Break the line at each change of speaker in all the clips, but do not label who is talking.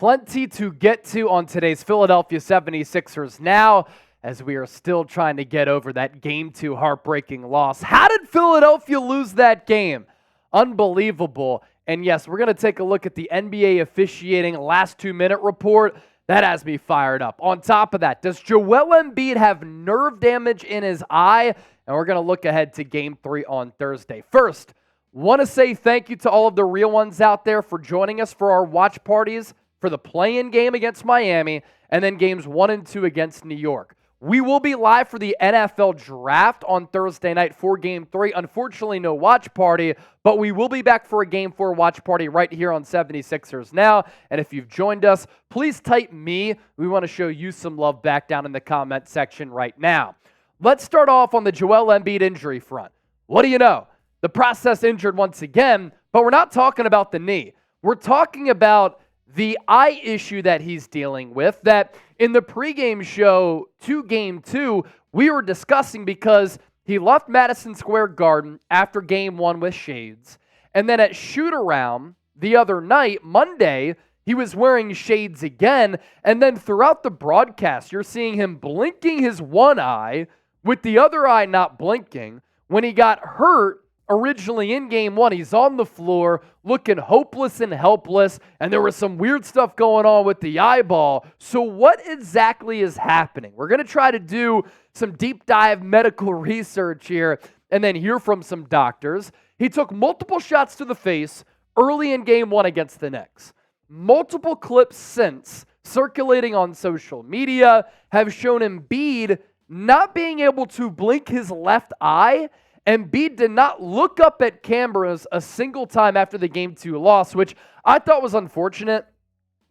Plenty to get to on today's Philadelphia 76ers now, as we are still trying to get over that Game 2 heartbreaking loss. How did Philadelphia lose that game? Unbelievable. And yes, we're going to take a look at the NBA officiating last 2-minute report. That has me fired up. On top of that, does Joel Embiid have nerve damage in his eye? And we're going to look ahead to Game 3 on Thursday. First, want to say thank you to all of the real ones out there for joining us for our watch parties for the play-in game against Miami and then games 1 and 2 against New York. We will be live for the NFL Draft on Thursday night for Game 3. Unfortunately, no watch party, but we will be back for a Game 4 watch party right here on 76ers Now. And if you've joined us, please type me. We want to show you some love back down in the comment section right now. Let's start off on the Joel Embiid injury front. What do you know? The process injured once again, but we're not talking about the knee. We're talking about the eye issue that he's dealing with that in the pregame show to Game 2, we were discussing because he left Madison Square Garden after Game 1 with shades. And then at shoot-around the other night, Monday, he was wearing shades again. And then throughout the broadcast, you're seeing him blinking his one eye with the other eye not blinking. When he got hurt, originally in Game 1, he's on the floor looking hopeless and helpless, and there was some weird stuff going on with the eyeball. So what exactly is happening? We're going to try to do some deep dive medical research here and then hear from some doctors. He took multiple shots to the face early in Game 1 against the Knicks. Multiple clips since circulating on social media have shown Embiid not being able to blink his left eye. Embiid did not look up at cameras a single time after the Game 2 loss, which I thought was unfortunate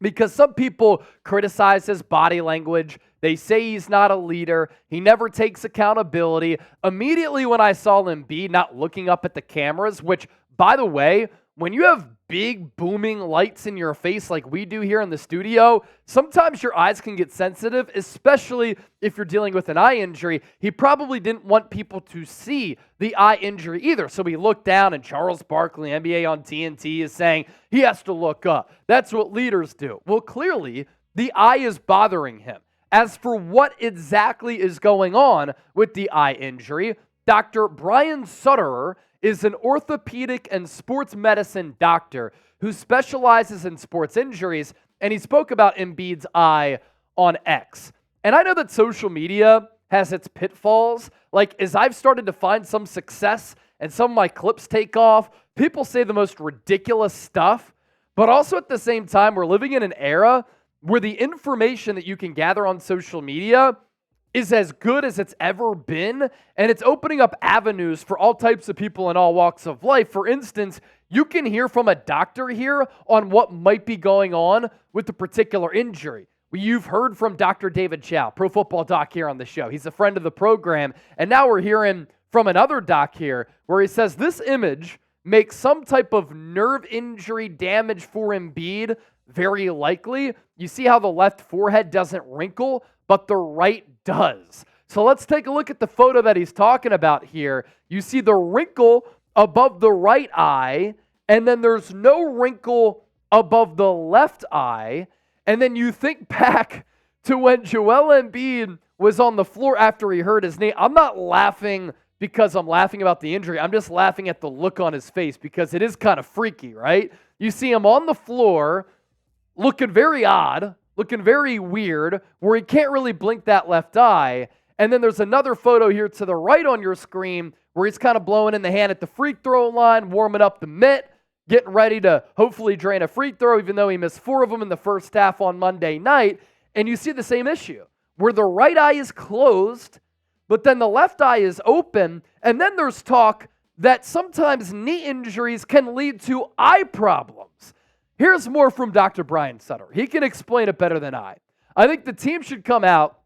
because some people criticize his body language. They say he's not a leader. He never takes accountability. Immediately when I saw Embiid not looking up at the cameras, which, by the way, when you have big booming lights in your face like we do here in the studio, sometimes your eyes can get sensitive, especially if you're dealing with an eye injury. He probably didn't want people to see the eye injury either. So he looked down, and Charles Barkley, NBA on TNT, is saying he has to look up. That's what leaders do. Well, clearly, the eye is bothering him. As for what exactly is going on with the eye injury, Dr. Brian Sutterer is an orthopedic and sports medicine doctor who specializes in sports injuries, and he spoke about Embiid's eye on X. And I know that social media has its pitfalls. Like, as I've started to find some success and some of my clips take off, people say the most ridiculous stuff, but also at the same time, we're living in an era where the information that you can gather on social media is as good as it's ever been, and it's opening up avenues for all types of people in all walks of life. For instance, you can hear from a doctor here on what might be going on with the particular injury. You've heard from Dr. David Chow, Pro Football Doc, here on the show. He's a friend of the program, and now we're hearing from another doc here where he says this image makes some type of nerve injury damage for Embiid very likely. You see how the left forehead doesn't wrinkle, but the right does. So let's take a look at the photo that he's talking about here. You see the wrinkle above the right eye, and then there's no wrinkle above the left eye. And then you think back to when Joel Embiid was on the floor after he hurt his knee. I'm not laughing because I'm laughing about the injury. I'm just laughing at the look on his face because it is kind of freaky, right? You see him on the floor looking very odd, looking very weird, where he can't really blink that left eye. And then there's another photo here to the right on your screen where he's kind of blowing in the hand at the free throw line, warming up the mitt, getting ready to hopefully drain a free throw, even though he missed 4 of them in the first half on Monday night. And you see the same issue, where the right eye is closed, but then the left eye is open. And then there's talk that sometimes knee injuries can lead to eye problems. Here's more from Dr. Brian Sutter. He can explain it better than I. I think the team should come out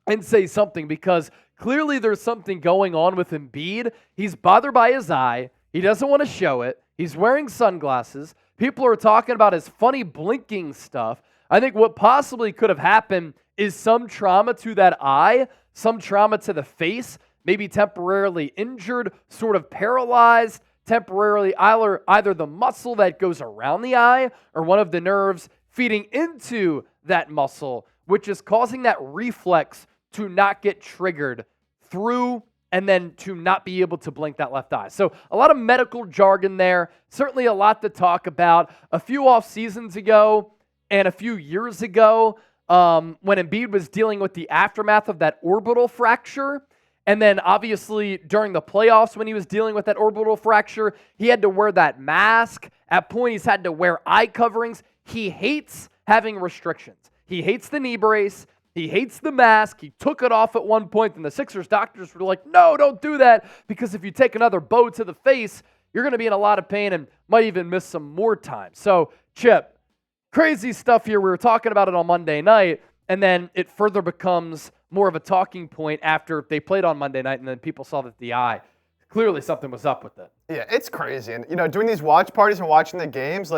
and say something because clearly there's something going on with Embiid. He's bothered by his eye. He doesn't want to show it. He's wearing sunglasses. People are talking about his funny blinking stuff. I think what possibly could have happened is some trauma to that eye, some trauma to the face, maybe temporarily injured, sort of paralyzed, temporarily either the muscle that goes around the eye or one of the nerves feeding into that muscle, which is causing that reflex to not get triggered through and then to not be able to blink that left eye. So a lot of medical jargon there, certainly a lot to talk about. A few off seasons ago and a few years ago, when Embiid was dealing with the aftermath of that orbital fracture, and then obviously during the playoffs when he was dealing with that orbital fracture, he had to wear that mask. At points, he's had to wear eye coverings. He hates having restrictions. He hates the knee brace. He hates the mask. He took it off at one point, and the Sixers doctors were like, no, don't do that, because if you take another bow to the face, you're going to be in a lot of pain and might even miss some more time. So, Chip, crazy stuff here. We were talking about it on Monday night, and then it further becomes more of a talking point after they played on Monday night, and then people saw that the eye, clearly something was up with it.
Yeah, it's crazy. And, doing these watch parties and watching the games,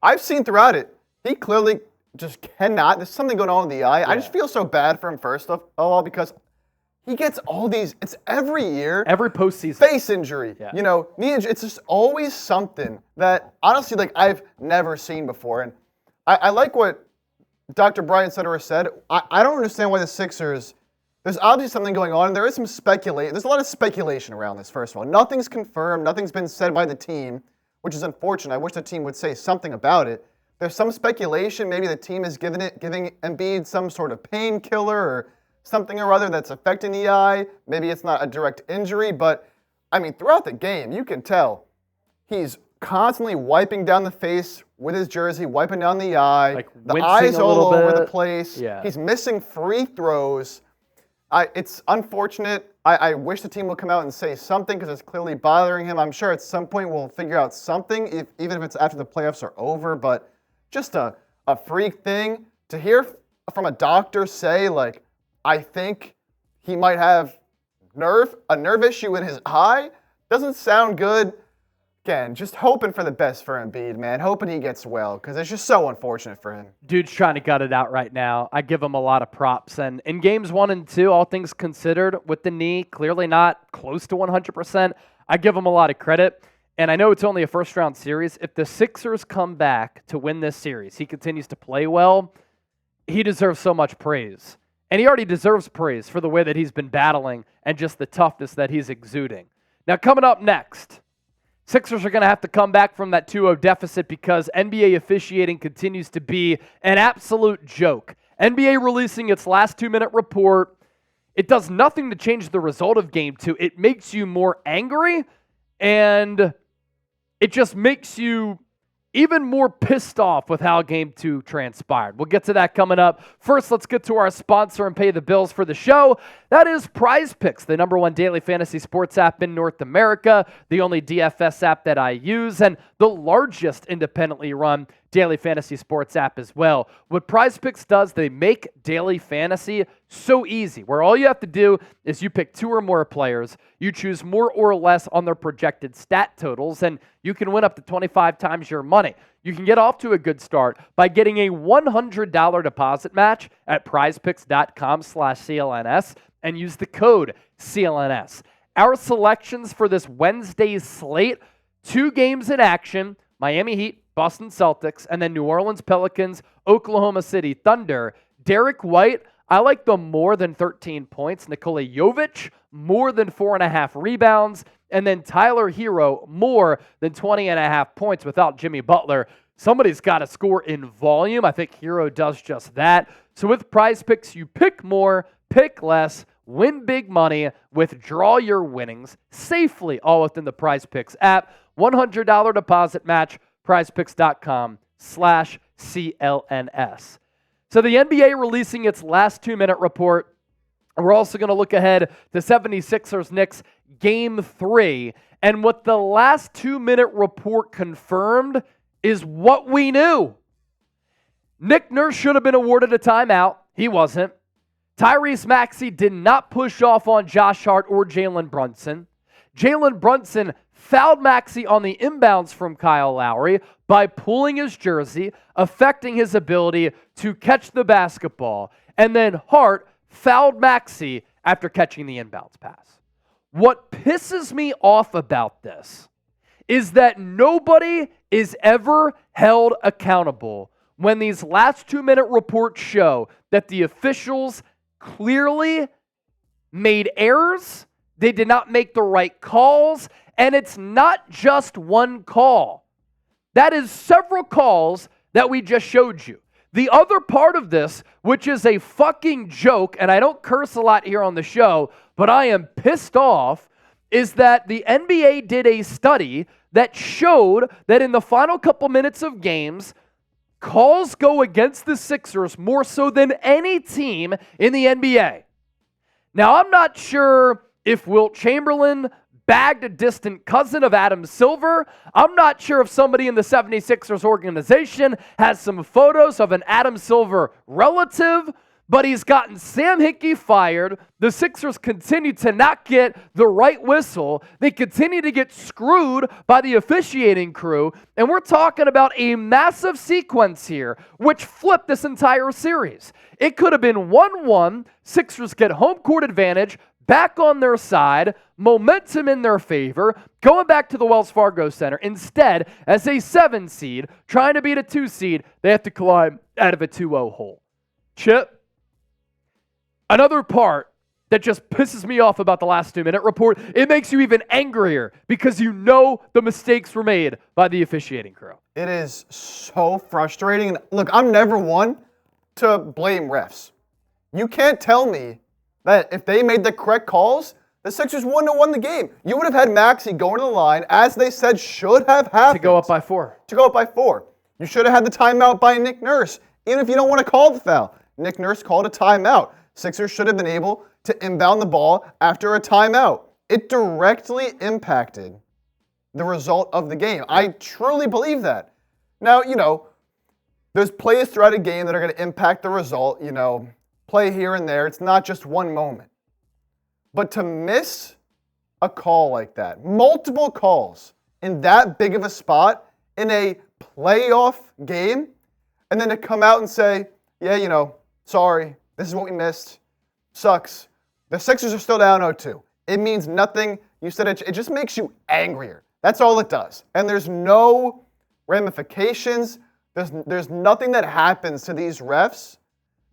I've seen throughout it, he clearly just cannot. There's something going on in the eye. Yeah. I just feel so bad for him, first of all, because he gets all these, it's every year.
Every postseason.
Face injury, knee injury. It's just always something that, honestly, I've never seen before. And I like what Dr. Brian Sutter said. I don't understand why the Sixers, there's obviously something going on. There is some speculation. There's a lot of speculation around this, first of all. Nothing's confirmed. Nothing's been said by the team, which is unfortunate. I wish the team would say something about it. There's some speculation. Maybe the team is giving Embiid some sort of painkiller or something or other that's affecting the eye. Maybe it's not a direct injury, but, throughout the game, you can tell he's constantly wiping down the face with his jersey, wiping down the eye. The eye's all over the place.
Yeah.
He's missing free throws. It's unfortunate. I wish the team would come out and say something because it's clearly bothering him. I'm sure at some point we'll figure out something, even if it's after the playoffs are over. But just a freak thing to hear from a doctor say, I think he might have a nerve issue in his eye, doesn't sound good. Again, just hoping for the best for Embiid, man. Hoping he gets well, because it's just so unfortunate for him.
Dude's trying to gut it out right now. I give him a lot of props. And in games 1 and 2, all things considered, with the knee, clearly not close to 100%, I give him a lot of credit. And I know it's only a first-round series. If the Sixers come back to win this series, he continues to play well, he deserves so much praise. And he already deserves praise for the way that he's been battling and just the toughness that he's exuding. Now, coming up next, Sixers are going to have to come back from that 2-0 deficit because NBA officiating continues to be an absolute joke. NBA releasing its last 2-minute report. It does nothing to change the result of Game 2. It makes you more angry, and it just makes you even more pissed off with how Game 2 transpired. We'll get to that coming up. First, let's get to our sponsor and pay the bills for the show. That is Prize Picks, the #1 daily fantasy sports app in North America, the only DFS app that I use, and the largest independently run daily fantasy sports app as well. What Prize Picks does, they make daily fantasy so easy, where all you have to do is you pick 2 or more players, you choose more or less on their projected stat totals, and you can win up to 25 times your money. You can get off to a good start by getting a $100 deposit match at prizepicks.com/CLNS and use the code CLNS. Our selections for this Wednesday's slate, 2 games in action, Miami Heat, Boston Celtics, and then New Orleans Pelicans, Oklahoma City Thunder. Derek White, I like the more than 13 points. Nikola Jovic, more than 4.5 rebounds. And then Tyler Hero, more than 20.5 points without Jimmy Butler. Somebody's got to score in volume. I think Hero does just that. So with Prize Picks, you pick more, pick less, win big money, withdraw your winnings safely, all within the Prize Picks app. $100 deposit match, prizepicks.com/CLNS. So the NBA releasing its last 2-minute report. We're also going to look ahead to 76ers-Knicks Game 3. And what the last 2-minute report confirmed is what we knew. Nick Nurse should have been awarded a timeout. He wasn't. Tyrese Maxey did not push off on Josh Hart or Jalen Brunson. Jalen Brunson fouled Maxey on the inbounds from Kyle Lowry by pulling his jersey, affecting his ability to catch the basketball. And then Hart fouled Maxey after catching the inbounds pass. What pisses me off about this is that nobody is ever held accountable when these last 2-minute reports show that the officials clearly made errors, they did not make the right calls, and it's not just one call. That is several calls that we just showed you. The other part of this, which is a fucking joke, and I don't curse a lot here on the show, but I am pissed off, is that the NBA did a study that showed that in the final couple minutes of games, calls go against the Sixers more so than any team in the NBA. Now, I'm not sure if Wilt Chamberlain bagged a distant cousin of Adam Silver. I'm not sure if somebody in the 76ers organization has some photos of an Adam Silver relative, but he's gotten Sam Hinkie fired. The Sixers continue to not get the right whistle. They continue to get screwed by the officiating crew, and we're talking about a massive sequence here, which flipped this entire series. It could have been 1-1, Sixers get home court advantage, back on their side, momentum in their favor, going back to the Wells Fargo Center. Instead, as a 7 seed, trying to beat a 2 seed, they have to climb out of a 2-0 hole. Chip, another part that just pisses me off about the last 2-minute report, it makes you even angrier because you know the mistakes were made by the officiating crew.
It is so frustrating. And look, I'm never one to blame refs. You can't tell me that if they made the correct calls, the Sixers wouldn't have won the game. You would have had Maxey going to the line, as they said should have happened.
To go up by 4.
You should have had the timeout by Nick Nurse, even if you don't want to call the foul. Nick Nurse called a timeout. Sixers should have been able to inbound the ball after a timeout. It directly impacted the result of the game. I truly believe that. Now, there's plays throughout a game that are going to impact the result, play here and there. It's not just one moment. But to miss a call like that, multiple calls in that big of a spot in a playoff game, and then to come out and say, yeah, sorry, this is what we missed, sucks. The Sixers are still down 0-2. It means nothing. You said it just makes you angrier. That's all it does. And there's no ramifications. There's nothing that happens to these refs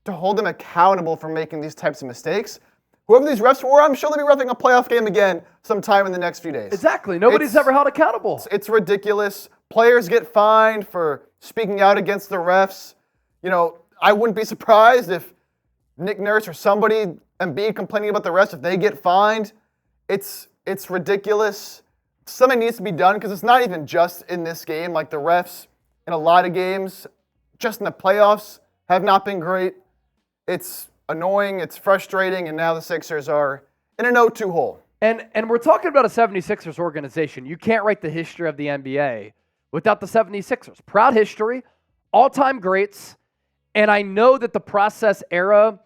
to hold them accountable for making these types of mistakes. Whoever these refs were, I'm sure they'll be reffing a playoff game again sometime in the next few days.
Exactly. Nobody's ever held accountable.
It's ridiculous. Players get fined for speaking out against the refs. I wouldn't be surprised if Nick Nurse or somebody, Embiid complaining about the refs, if they get fined. It's ridiculous. Something needs to be done because it's not even just in this game. Like the refs in a lot of games, just in the playoffs, have not been great. It's annoying, it's frustrating, and now the Sixers are in an 0-2 hole.
And we're talking about a 76ers organization. You can't write the history of the NBA without the 76ers. Proud history, all-time greats, and I know that the process era,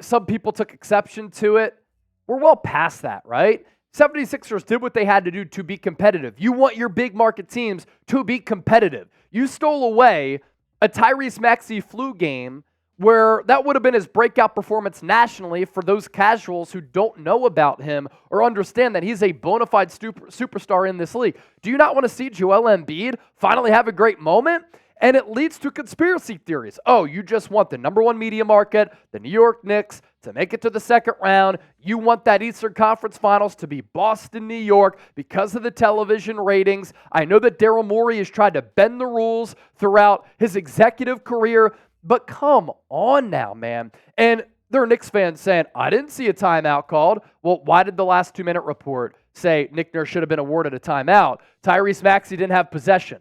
some people took exception to it. We're well past that, right? 76ers did what they had to do to be competitive. You want your big market teams to be competitive. You stole away a Tyrese Maxey flu game where that would have been his breakout performance nationally for those casuals who don't know about him or understand that he's a bona fide superstar in this league. Do you not want to see Joel Embiid finally have a great moment? And it leads to conspiracy theories. Oh, you just want the number one media market, the New York Knicks, to make it to the second round. You want that Eastern Conference Finals to be Boston, New York, because of the television ratings. I know that Daryl Morey has tried to bend the rules throughout his executive career, but come on now, man. And there are Knicks fans saying, I didn't see a timeout called. Well, why did the last 2-minute report say Nick Nurse should have been awarded a timeout? Tyrese Maxey didn't have possession.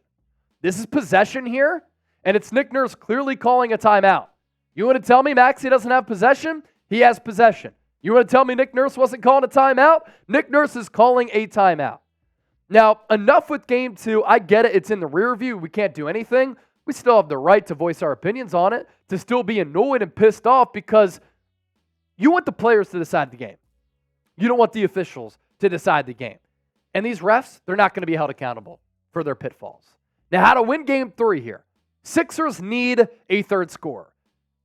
This is possession here, and it's Nick Nurse clearly calling a timeout. You want to tell me Maxey doesn't have possession? He has possession. You want to tell me Nick Nurse wasn't calling a timeout? Nick Nurse is calling a timeout. Now, enough with Game 2. I get it. It's in the rear view. We can't do anything. We still have the right to voice our opinions on it, to still be annoyed and pissed off because you want the players to decide the game. You don't want the officials to decide the game. And these refs, they're not going to be held accountable for their pitfalls. Now, how to win Game 3 here. Sixers need a third scorer.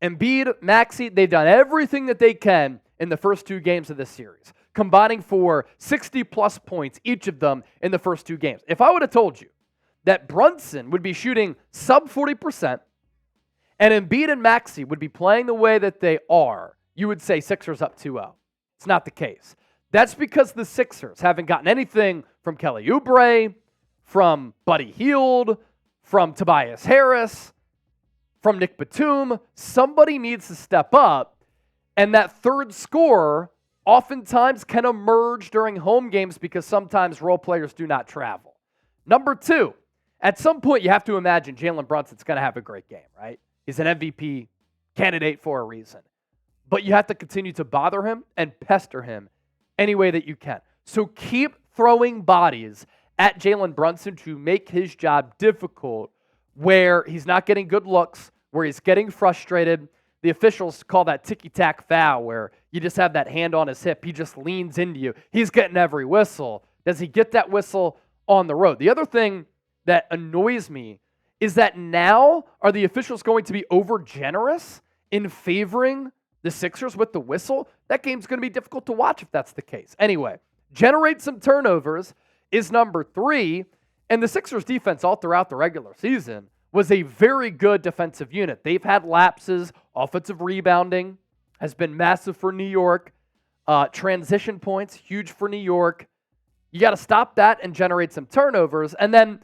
Embiid, Maxey, they've done everything that they can in the first 2 games of this series, combining for 60-plus points, each of them in the first 2 games. If I would have told you that Brunson would be shooting sub 40%, and Embiid and Maxey would be playing the way that they are, you would say Sixers up 2-0. It's not the case. That's because the Sixers haven't gotten anything from Kelly Oubre, from Buddy Hield, from Tobias Harris, from Nick Batum. Somebody needs to step up, and that third scorer oftentimes can emerge during home games because sometimes role players do not travel. Number two, at some point you have to imagine Jalen Brunson's going to have a great game, right? He's an MVP candidate for a reason. But you have to continue to bother him and pester him any way that you can. So keep throwing bodies at Jalen Brunson to make his job difficult, where he's not getting good looks, where he's getting frustrated. The officials call that ticky-tack foul, where you just have that hand on his hip. He just leans into you. He's getting every whistle. Does he get that whistle on the road? The other thing that annoys me is that now are the officials going to be over-generous in favoring the Sixers with the whistle? That game's going to be difficult to watch if that's the case. Anyway, generate some turnovers is number three, and the Sixers defense all throughout the regular season was a very good defensive unit. They've had lapses. Offensive rebounding has been massive for New York. Transition points, huge for New York. You got to stop that and generate some turnovers. And then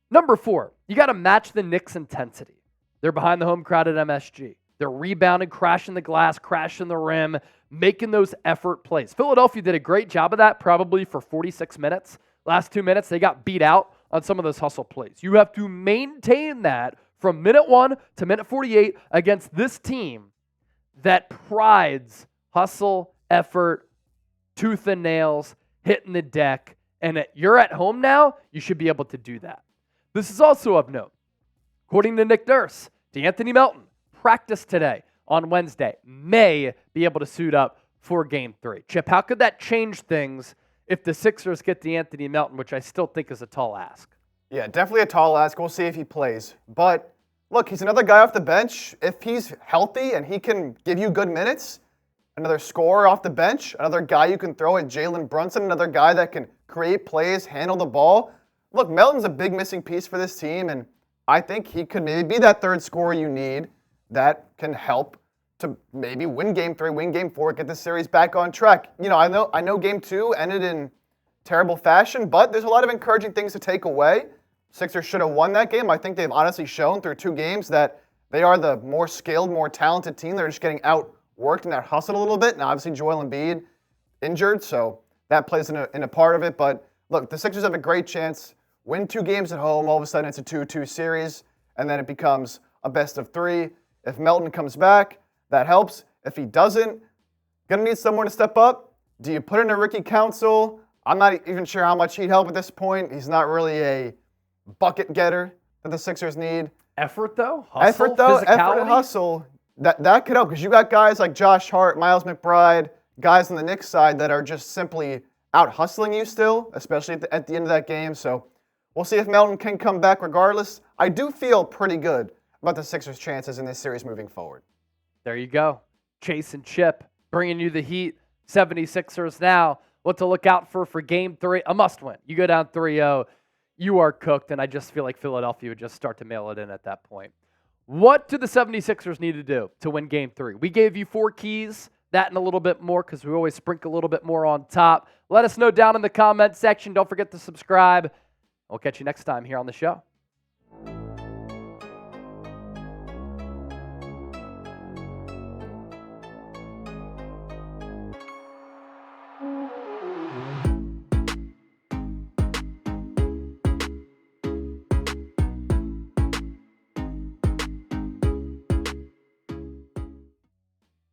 number four, you got to match the Knicks' intensity. They're behind the home crowd at MSG. They're rebounding, crashing the glass, crashing the rim, making those effort plays. Philadelphia did a great job of that probably for 46 minutes. Last 2 minutes, they got beat out on some of those hustle plays. You have to maintain that from minute 1 to minute 48 against this team that prides hustle, effort, tooth and nails, hitting the deck. And you're at home now, you should be able to do that. This is also of note. According to Nick Nurse, DeAnthony Melton practiced today on Wednesday, may be able to suit up for Game 3. Chip, how could that change things if the Sixers get DeAnthony Melton, which I still think is a tall ask?
Yeah, definitely a tall ask. We'll see if he plays. But look, he's another guy off the bench. If he's healthy and he can give you good minutes, another scorer off the bench, another guy you can throw at Jalen Brunson, another guy that can create plays, handle the ball. Look, Melton's a big missing piece for this team, and I think he could maybe be that third scorer you need that can help to maybe win Game 3, win Game 4, get the series back on track. You know, I know Game 2 ended in terrible fashion, but there's a lot of encouraging things to take away. Sixers should have won that game. I think they've honestly shown through 2 games that they are the more skilled, more talented team. They're just getting outworked and out-hustled a little bit. Now, obviously, Joel Embiid injured, so that plays in a part of it. But look, the Sixers have a great chance. Win 2 games at home. All of a sudden, it's a 2-2 series, and then it becomes a best of 3. If Melton comes back, that helps. If he doesn't, going to need someone to step up. Do you put in a Ricky Council? I'm not even sure how much he'd help at this point. He's not really a bucket getter that the Sixers need.
Effort, though? Hustle,
effort and hustle. That could help because you got guys like Josh Hart, Miles McBride, guys on the Knicks side that are just simply out hustling you still, especially at the end of that game. So we'll see if Melton can come back regardless. I do feel pretty good about the Sixers' chances in this series moving forward.
There you go. Chase and Chip bringing you the heat. 76ers now. What to look out for Game 3. A must win. You go down 3-0, you are cooked, and I just feel like Philadelphia would just start to mail it in at that point. What do the 76ers need to do to win Game 3? We gave you 4 keys, that and a little bit more because we always sprinkle a little bit more on top. Let us know down in the comment section. Don't forget to subscribe. We'll catch you next time here on the show.